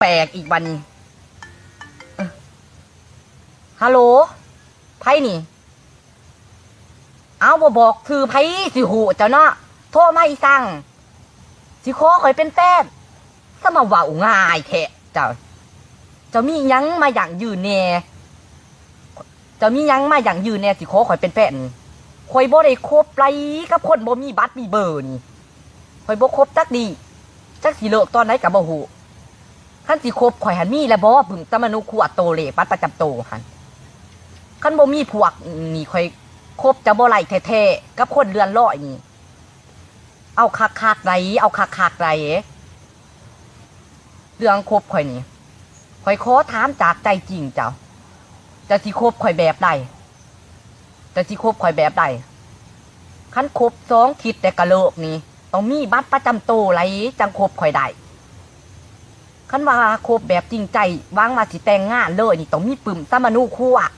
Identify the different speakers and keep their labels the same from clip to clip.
Speaker 1: แปลกอีกวันฮัลโหลไพ่นี่เอาบอกคือไพ่สิหูเจ้าเนาะโทรมาอีสั่งสิขอข่อยเป็นแฟนสมาว่าง่ายแท้เจ้ามียังมาอย่างยืนแน่เจ้ามียังมาอย่างยืนแน่สิขอข่อยเป็นแฟนข่อยบ่ได้คบไรกับคนบ่มีบัตรมีเบอร์นี่ข่อยบ่คบจักดีจักสิเลิกตอนไหนกับบ่ฮู้ขั้นสิคบข่อยหันมีแล้วบ่บึงตะมนุขวดโตเลปัดประจำโตหันขั้นบ่มีพวกนี่ข่อยคบจะบ่ไหลแท้ๆกับคนเรือนร้อยนี่เอาคักๆไรเอาคักๆไรเรื่องคบข่อยนี่ข่อยขอถามจากใจจริงเจ้าจะสิคบข่อยแบบใดจะสิคบข่อยแบบใดขั้นคบ2 ทิศแต่กะเลิกนี่ต้องมีบัตรประจำโตไรจังคบข่อยได้คันว่าคบแบบจริงใจวางมาสิแต่งงานเลยนี่ต้องมีปึ่มสมนุคู่อะ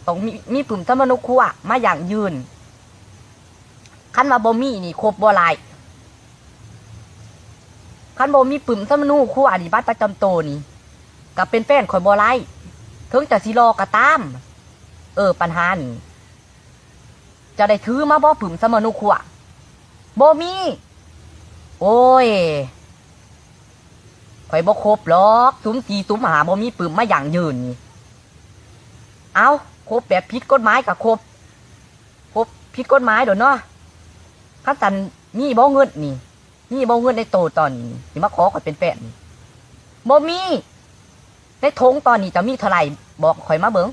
Speaker 1: ต้องมีปึ่มสมนุคู่อะมาอย่างยืนคันว่าบ่มีนี่คบบ่หลายคันบ่มีปึ่มสมนุคู่อะนี่บัตรประจำโตนี่ก็เป็นแฟนข่อยบ่หลายถึงจะสิรอก็ตามปัญหานี่จะได้ถือมาบ่ปึ่มสมนุคู่อะบ่มีโอ้ยข่อยบ่ครบหรอกซุ้ม4ซุ้ม5บ่มีปึ่มมาอย่างยืนนี่เอาครบแบบผิดกฎหมายกับครบผิดกฎหมายเด้อเนาะคันสันมีบ่เงินนี่มีบ่เงินในโตตอนนี้สิมาขอข่อยเป็นแฟนนี่บ่มีในทงตอนนี้จะมีเท่าไหร่บอกข่อยมาเบิ่ง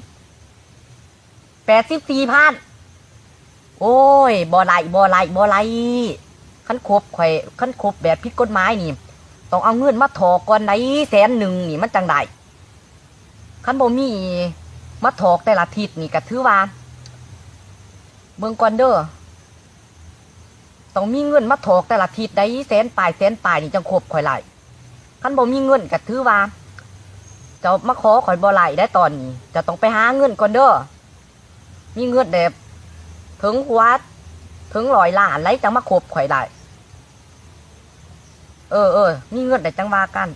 Speaker 1: 84,000โอ้ยบ่ไหลคันครบแบบผิดกฎหมายนี่ต้องเอาเงินมาถอกก่อนไหน100,000นี่มันจังได้คันบ่มีมาถอกแต่ละทิศนี่ก็ถือว่าเบิ่งก่อนเด้อต้องมีเงินมาถอกแต่ละทิศได้100,000 ปลายนี่จังครบข่อยไหลคันบ่มีเงินก็ถือว่าเจ้ามาขอข่อยบ่ไหลได้ตอนนี้จะต้องไปหาเงินก่อนเด้อมีเงินแบบถึงวัดถึง100 ล้านไหลจังมาครบข่อยได้มีเงินได้จังว่ากัน